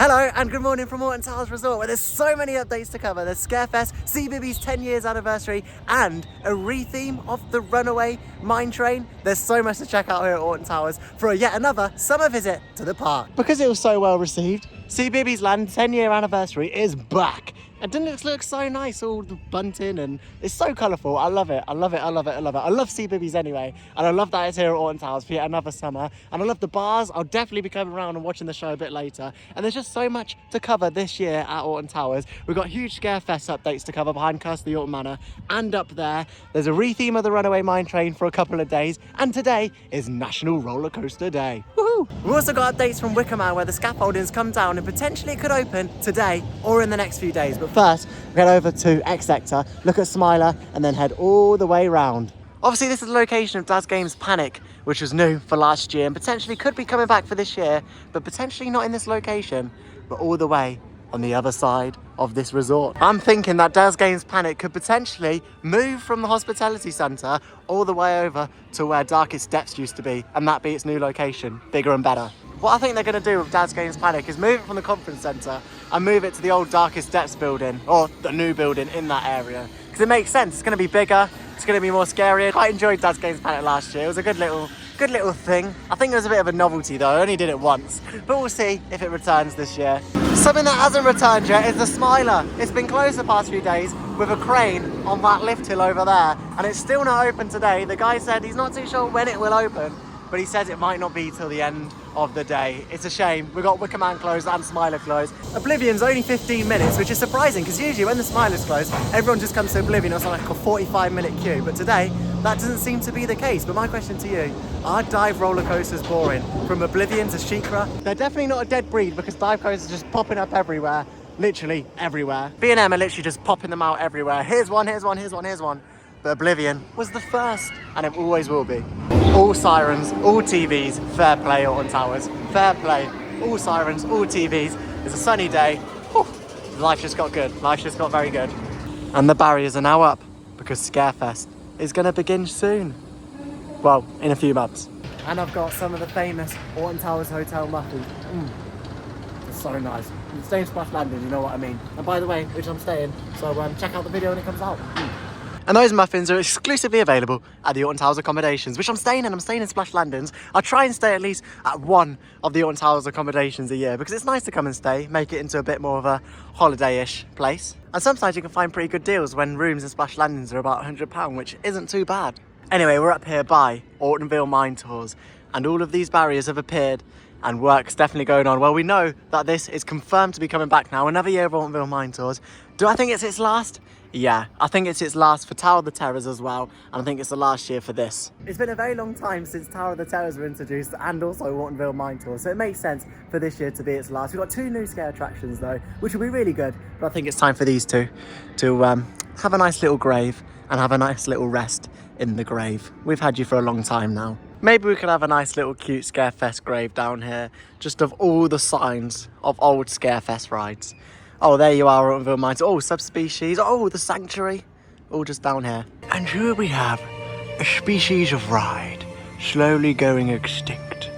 Hello and good morning from Alton Towers Resort, where there's so many updates to cover. There's Scarefest, CBeebies 10 years anniversary, and a retheme of the Runaway mine train. There's so much to check out here at Alton Towers for yet another summer visit to the park. Because it was so well received, CBeebies Land 10-year anniversary is back. And doesn't it look so nice, all the bunting, and it's so colourful. I love it, I love it, I love it, I love it. I love CBeebies anyway, and I love that it's here at Alton Towers for yet another summer. And I love the bars. I'll definitely be coming around and watching the show a bit later. And there's just so much to cover this year at Alton Towers. We've got huge Scarefest updates to cover behind Curse of the Alton Manor, and up there's a retheme of the Runaway mine train for a couple of days, and today is National Roller Coaster Day. Woohoo! We've also got updates from Wicker Man, where the scaffolding's come down and potentially it could open today or in the next few days. But first, we'll head over to X Sector, look at Smiler, and then head all the way round. Obviously, this is the location of DAZ Games Panic, which was new for last year and potentially could be coming back for this year, but potentially not in this location, but all the way on the other side of this resort. I'm thinking that DAZ Games Panic could potentially move from the hospitality centre all the way over to where Darkest Depths used to be, and that be its new location, bigger and better. What I think they're going to do with DAZ Games Panic is move it from the conference centre and move it to the old Darkest Depths building, or the new building in that area. Because it makes sense, it's going to be bigger, it's going to be more scary. I quite enjoyed DAZ Games Panic last year. It was a good little thing. I think it was a bit of a novelty though, I only did it once. But we'll see if it returns this year. Something that hasn't returned yet is the Smiler. It's been closed the past few days with a crane on that lift hill over there, and it's still not open today. The guy said he's not too sure when it will open, but he says it might not be till the end of the day. It's a shame. We've got Wicker Man closed and Smiler closed. Oblivion's only 15 minutes, which is surprising because usually when the Smiler's closed, everyone just comes to Oblivion. It's like a 45-minute queue, but today that doesn't seem to be the case. But my question to you, are dive roller coasters boring? From Oblivion to Shikra? They're definitely not a dead breed because dive coasters are just popping up everywhere, literally everywhere. B&M are literally just popping them out everywhere. Here's one, here's one, here's one, here's one. But Oblivion was the first, and it always will be. All sirens, all TVs, fair play Alton Towers, fair play. All sirens, all TVs. It's a sunny day. Whew. Life just got good, life just got very good. And the barriers are now up because Scarefest is going to begin soon. Well, in a few months. And I've got some of the famous Alton Towers Hotel muffins. It's so nice. It's staying Splash Landing, you know what I mean. And by the way, which I'm staying, so check out the video when it comes out. And those muffins are exclusively available at the Alton Towers accommodations, which I'm staying in Splash Landings. I try and stay at least at one of the Alton Towers accommodations a year because it's nice to come and stay, make it into a bit more of a holiday-ish place. And sometimes you can find pretty good deals when rooms in Splash Landings are about £100, which isn't too bad. Anyway, we're up here by Altonville Mine Tours, and all of these barriers have appeared and work's definitely going on. Well, we know that this is confirmed to be coming back now, another year of Altonville Mine Tours. Do I think it's its last? Yeah, I think it's its last for Tower of the Terrors as well, and I think it's the last year for this. It's been a very long time since Tower of the Terrors were introduced, and also Altonville Mine Tour, so it makes sense for this year to be its last. We've got 2 new scare attractions though, which will be really good, but I think it's time for these two to have a nice little grave and have a nice little rest in the grave. We've had you for a long time now. Maybe we could have a nice little cute Scarefest grave down here, just of all the signs of old Scarefest rides. Oh, there you are, Altonville Mines. Oh, subspecies. Oh, the sanctuary. All just down here. And here we have a species of ride slowly going extinct.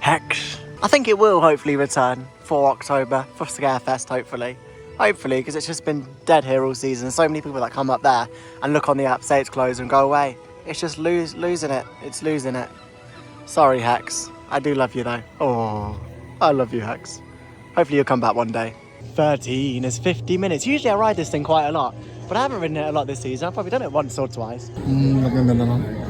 Hex. I think it will hopefully return for October, for Scarefest, hopefully. Hopefully, because it's just been dead here all season. So many people that come up there and look on the app, say it's closed and go away. It's just losing it. It's losing it. Sorry, Hex. I do love you, though. Oh, I love you, Hex. Hopefully you'll come back one day. 13 is 50 minutes. Usually I ride this thing quite a lot, but I haven't ridden it a lot this season. I've probably done it once or twice.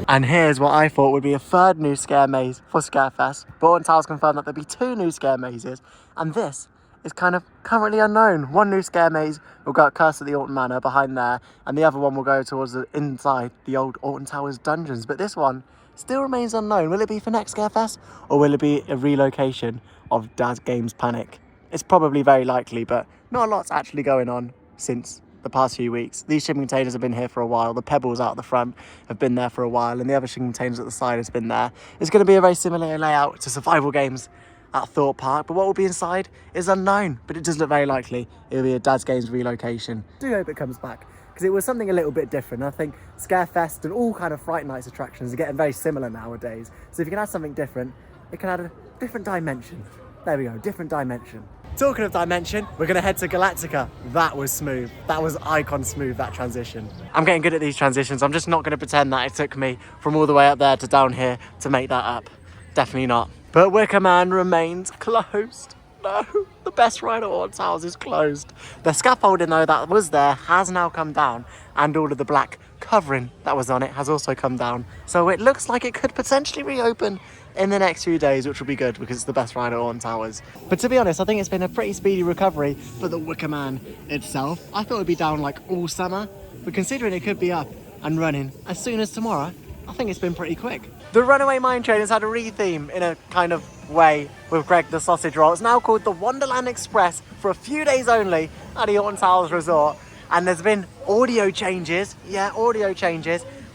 And here's what I thought would be a 3rd new scare maze for Scarefest. But Alton Towers confirmed that there'll be 2 new scare mazes, and this is kind of currently unknown. One new scare maze will go at Curse of the Alton Manor behind there, and the other one will go towards inside the old Alton Towers dungeons. But this one still remains unknown. Will it be for next Scarefest, or will it be a relocation of DAZ Games Panic? It's probably very likely, but not a lot's actually going on since the past few weeks. These shipping containers have been here for a while. The pebbles out the front have been there for a while, and the other shipping containers at the side has been there. It's going to be a very similar layout to survival games at Thorpe Park, but what will be inside is unknown, but it does look very likely it'll be a DAZ Games relocation. I do hope it comes back, because it was something a little bit different. I think Scarefest and all kind of Fright Nights attractions are getting very similar nowadays, so if you can add something different, it can add a different dimension. There we go, different dimension. Talking of dimension, we're gonna head to Galactica. That was smooth. That was icon smooth, that transition. I'm getting good at these transitions. I'm just not gonna pretend that it took me from all the way up there to down here to make that up. Definitely not. But Wicker Man remains closed. No, the best ride at Alton Towers is closed. The scaffolding though that was there has now come down, and all of the black covering that was on it has also come down. So it looks like it could potentially reopen in the next few days, which will be good because it's the best ride at Alton Towers. But to be honest, I think it's been a pretty speedy recovery for the Wicker Man itself. I thought it'd be down like all summer, but considering it could be up and running as soon as tomorrow, I think it's been pretty quick. The Runaway Mine Train has had a re-theme in a kind of way with Greg the Sausage Roll. It's now called the Wonderland Express for a few days only at the Alton Towers Resort. And there's been audio changes,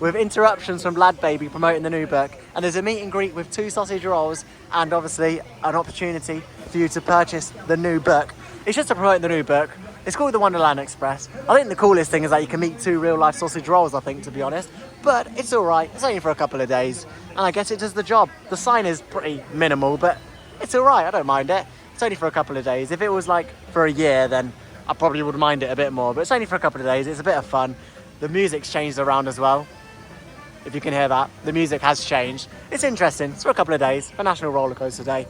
with interruptions from Lad Baby promoting the new book. And there's a meet and greet with 2 sausage rolls and obviously an opportunity for you to purchase the new book. It's just to promote the new book. It's called the Wonderland Express. I think the coolest thing is that you can meet 2 real life sausage rolls, I think, to be honest. But it's all right, it's only for a couple of days. And I guess it does the job. The sign is pretty minimal, but it's all right, I don't mind it. It's only for a couple of days. If it was like for a year, then I probably would mind it a bit more, but it's only for a couple of days. It's a bit of fun. The music's changed around as well. If you can hear that, the music has changed. It's interesting. It's for a couple of days, a National Roller Coaster Day.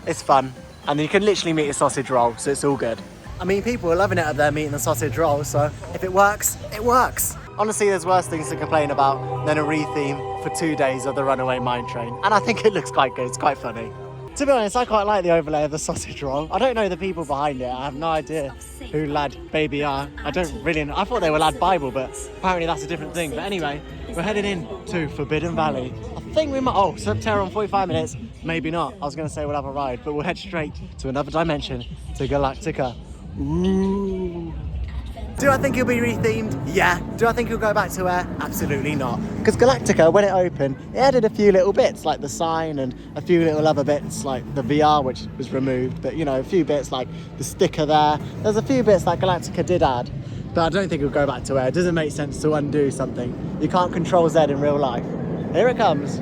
It's fun, and you can literally meet a sausage roll, so it's all good. I mean, people are loving it up there meeting the sausage roll, so if it works, it works. Honestly, there's worse things to complain about than a re-theme for 2 days of the Runaway Mine Train, and I think it looks quite good. It's quite funny. To be honest, I quite like the overlay of the sausage roll. I don't know the people behind it. I have no idea who Lad Baby are. I don't really know. I thought they were Lad Bible, but apparently that's a different thing. But anyway, we're heading in to Forbidden Valley. I think we might... Oh, Subterra on 45 minutes. Maybe not. I was going to say we'll have a ride, but we'll head straight to another dimension, to Galactica. Ooh. Do I think it'll be rethemed? Yeah. Do I think it'll go back to air? Absolutely not. Because Galactica, when it opened, it added a few little bits, like the sign and a few little other bits, like the VR, which was removed. But, you know, a few bits like the sticker there. There's a few bits that Galactica did add. But I don't think it'll go back to air. It doesn't make sense to undo something. You can't control Z in real life. Here it comes.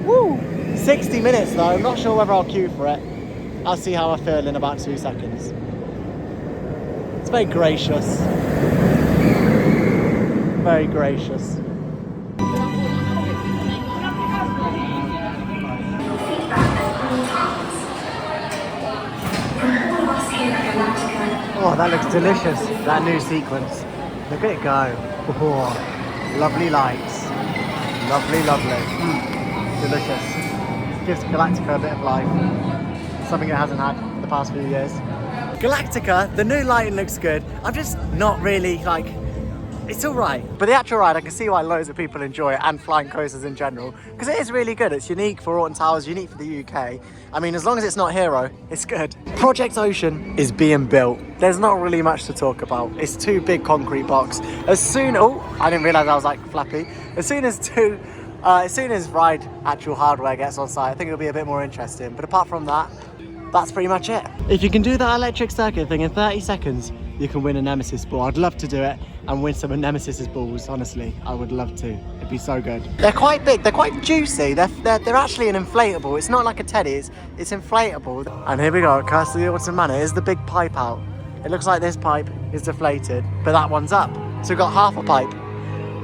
Woo! 60 minutes, though. I'm not sure whether I'll queue for it. I'll see how I feel in about 2 seconds. It's very gracious. Very gracious. Oh, that looks delicious, that new sequence. Look at it go. Oh, lovely lights. Lovely, lovely. Delicious. Gives Galactica a bit of life. Something it hasn't had in the past few years. Galactica, the new lighting looks good. I'm just not really like... It's all right. But the actual ride, I can see why loads of people enjoy it, and flying coasters in general, because it is really good. It's unique for Alton Towers, unique for the UK. I mean, as long as it's not Hero, it's good. Project Ocean is being built. There's not really much to talk about. It's 2 big concrete blocks. As soon, oh, I didn't realise I was like flappy. As soon as ride actual hardware gets on site, I think it'll be a bit more interesting. But apart from that, that's pretty much it. If you can do that electric circuit thing in 30 seconds, you can win a Nemesis ball. I'd love to do it and win some of Nemesis's balls, honestly. I would love to. It'd be so good. They're quite big, they're quite juicy. They're actually an inflatable. It's not like a teddy, it's inflatable. And here we go, Castle of the Alton Manor. Here's the big pipe out. It looks like this pipe is deflated, but that one's up. So we've got half a pipe.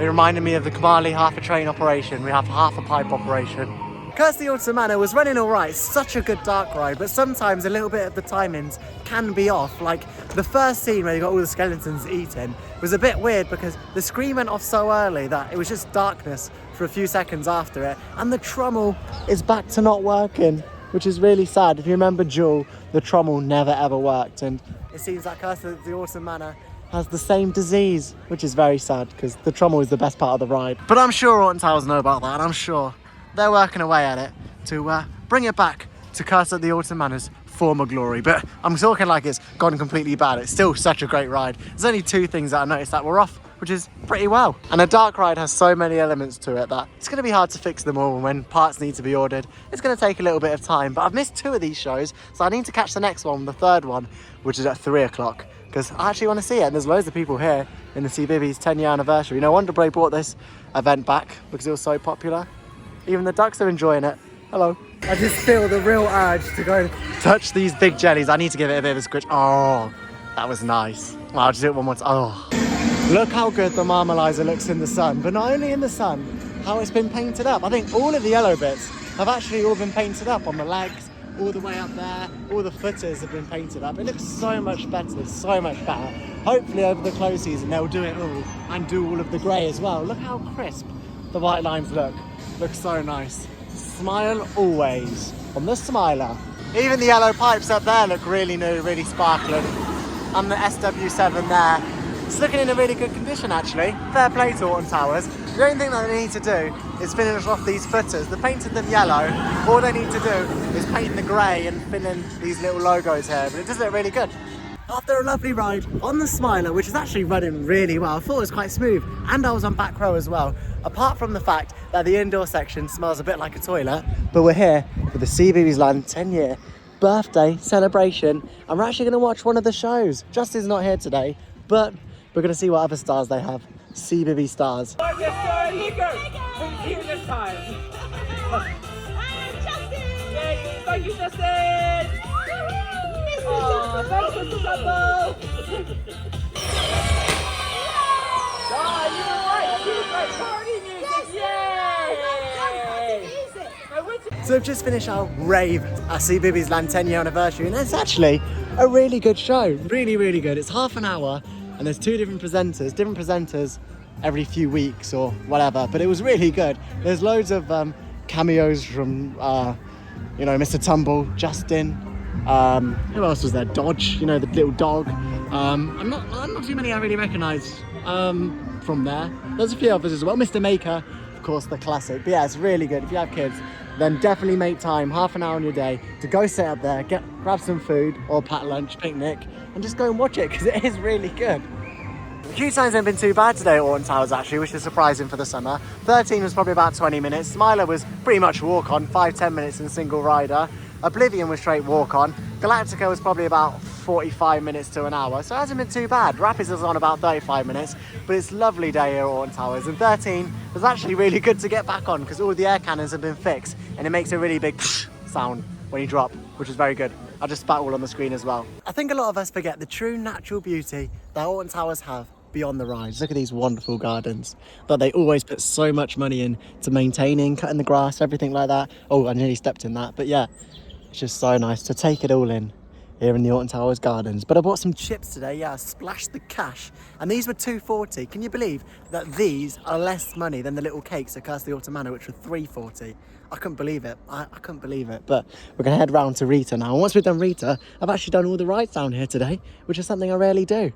It reminded me of the Kamali half a train operation. We have half a pipe operation. Curse the Alton Manor was running all right. It's such a good dark ride, but sometimes a little bit of the timings can be off. Like the first scene where you got all the skeletons eating was a bit weird because the screen went off so early that it was just darkness for a few seconds after it. And the trommel is back to not working, which is really sad. If you remember Jewel, the trommel never ever worked. And it seems like Curse of the Alton Manor has the same disease, which is very sad because the trommel is the best part of the ride. But I'm sure Alton Towers know about that, and I'm sure they're working away at it to bring it back to Curse at the Alton Manor's former glory. But I'm talking like it's gone completely bad. It's still such a great ride. There's only 2 things that I noticed that were off, which is pretty well. And a dark ride has so many elements to it that it's going to be hard to fix them all. When parts need to be ordered, it's going to take a little bit of time. But I've missed 2 of these shows, so I need to catch the next one, the 3rd one, which is at 3 o'clock. Because I actually want to see it, and there's loads of people here in the CBeebies 10-year anniversary. No wonder Bray brought this event back, because it was so popular. Even the ducks are enjoying it. Hello. I just feel the real urge to go touch these big jellies. I need to give it a bit of a squish. Oh, that was nice. I'll just do it one more time. Oh, look how good the marmalizer looks in the sun. But not only in the sun, how it's been painted up. I think all of the yellow bits have actually all been painted up on the legs, all the way up there. All the footers have been painted up. It looks so much better, so much better. Hopefully over the close season they'll do it all and do all of the grey as well. Look how crisp the white lines look. Looks so nice. Smile always on the smiler. Even the yellow pipes up there look really new, really sparkling. And the SW7 there, it's looking in a really good condition actually. Fair play to Alton Towers. The only thing that they need to do is finish off these footers. They painted them yellow. All they need to do is paint the grey and fill in these little logos here, but it does look really good. After a lovely ride on the Smiler, which is actually running really well, I thought it was quite smooth, and I was on back row as well. Apart from the fact that the indoor section smells a bit like a toilet, but we're here for the CBeebies Land 10-year birthday celebration, and we're actually going to watch one of the shows. Justin's not here today, but we're going to see what other stars they have. CBeebies stars. Who's here this time? Justin! Yay, thank you, Justin! Oh, thanks, Mr. Tumble! Oh, you were right! You were right! Party music! Yay! So we've just finished our rave at CBeebies Land 10-year anniversary, and it's actually a really good show. Really, really good. It's half an hour, and there's two different presenters every few weeks or whatever, but it was really good. There's loads of cameos from, you know, Mr. Tumble, Justin, who else was there? Dodge, you know, the little dog. I'm not too many I really recognise from there. There's a few others as well. Mr. Maker, of course, the classic. But yeah, it's really good. If you have kids, then definitely make time, half an hour on your day, to go sit up there, grab some food or packed lunch, picnic, and just go and watch it, because it is really good. The queue times haven't been too bad today at Alton Towers actually, which is surprising for the summer. 13 was probably about 20 minutes. Smiler was pretty much walk on, 5-10 minutes in single rider. Oblivion was straight walk on. Galactica was probably about 45 minutes to an hour, so it hasn't been too bad. Rapids is on about 35 minutes, but it's a lovely day here at Alton Towers. And 13 was actually really good to get back on, because all the air cannons have been fixed, and it makes a really big sound when you drop, which is very good. I just spat all on the screen as well. I think a lot of us forget the true natural beauty that Alton Towers have beyond the rides. Look at these wonderful gardens that they always put so much money in to maintaining, cutting the grass, everything like that. Oh, I nearly stepped in that, but yeah, it's just so nice to take it all in here in the Alton Towers gardens. But I bought some chips today. Yeah, I splashed the cash, and these were $2.40. Can you believe that these are less money than the little cakes at Curse of the Autumn Manor, which were $3.40? I couldn't believe it. I couldn't believe it. But we're gonna head round to Rita now, and once we've done Rita, I've actually done all the rides down here today, which is something I rarely do.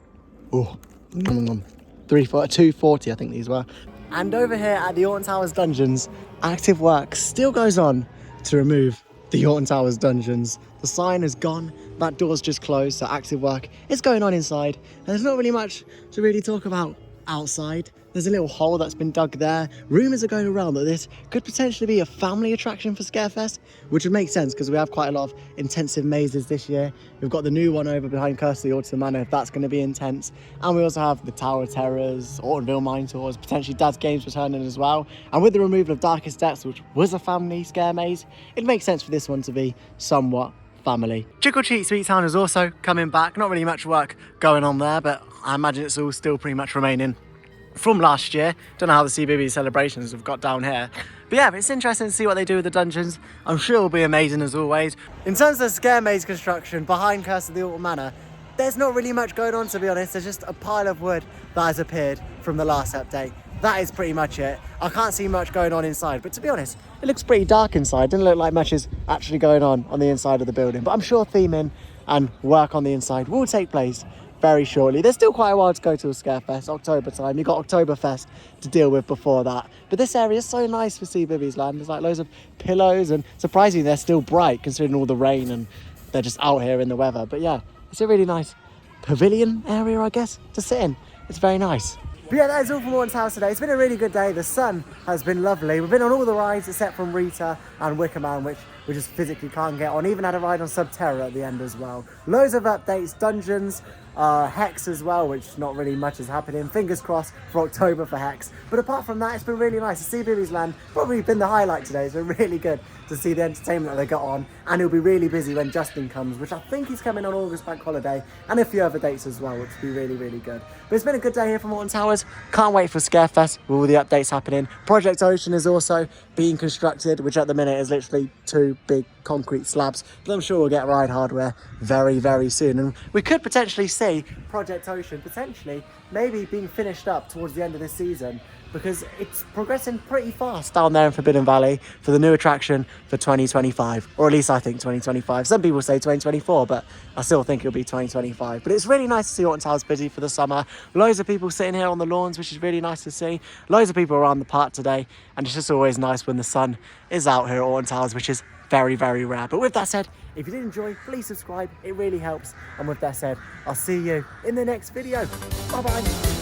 Oh, $2.40 I think these were. And over here at the Alton Towers dungeons, active work still goes on to remove the Alton Towers dungeons. The sign is gone, that door's just closed, so active work is going on inside, and there's not really much to really talk about outside. There's a little hole that's been dug there. Rumours are going around that this could potentially be a family attraction for Scarefest, which would make sense because we have quite a lot of intensive mazes this year. We've got the new one over behind Curse of the Autumn Manor, if that's going to be intense. And we also have the Tower of Terrors, Autumnville Mine Tours, potentially DAZ Games returning as well. And with the removal of Darkest Depths, which was a family scare maze, it makes sense for this one to be somewhat family. Trick or Treat Sweet Town is also coming back. Not really much work going on there, but I imagine it's all still pretty much remaining from last year. Don't know how the CBeebies celebrations have got down here, but yeah, it's interesting to see what they do with the dungeons. I'm sure it'll be amazing as always. In terms of scare maze construction behind Curse of the Autumn Manor, there's not really much going on, to be honest. There's just a pile of wood that has appeared from the last update. That is pretty much it. I can't see much going on inside, but to be honest, it looks pretty dark inside. Doesn't look like much is actually going on the inside of the building, but I'm sure theming and work on the inside will take place very shortly. There's still quite a while to go till Scarefest, October time. You've got Oktoberfest to deal with before that. But this area is so nice for CBeebies Land. There's like loads of pillows, and surprisingly they're still bright considering all the rain and they're just out here in the weather. But yeah, it's a really nice pavilion area, I guess, to sit in. It's very nice. But yeah, that is all from Alton Towers today. It's been a really good day. The sun has been lovely. We've been on all the rides except from Rita and Wicker Man, which we just physically can't get on. Even had a ride on Subterra at the end as well. Loads of updates, dungeons, Hex as well, which not really much is happening. Fingers crossed for October for Hex. But apart from that, it's been really nice. The CBeebies Land probably been the highlight today. It's been really good to see the entertainment that they got on, and it'll be really busy when Justin comes, which I think he's coming on August Bank Holiday, and a few other dates as well, which will be really, really good. But it's been a good day here from Alton Towers. Can't wait for Scarefest with all the updates happening. Project Ocean is also being constructed, which at the minute is literally 2 big concrete slabs, but I'm sure we'll get ride hardware very, very soon, and we could potentially see Project Ocean potentially maybe being finished up towards the end of this season, because it's progressing pretty fast down there in Forbidden Valley for the new attraction for 2025, or at least I think 2025. Some people say 2024, but I still think it'll be 2025. But it's really nice to see Alton Towers busy for the summer. Loads of people sitting here on the lawns, which is really nice to see. Loads of people around the park today, and it's just always nice when the sun is out here at Alton Towers, which is very, very rare. But with that said, if you did enjoy, please subscribe. It really helps. And with that said, I'll see you in the next video. Bye-bye.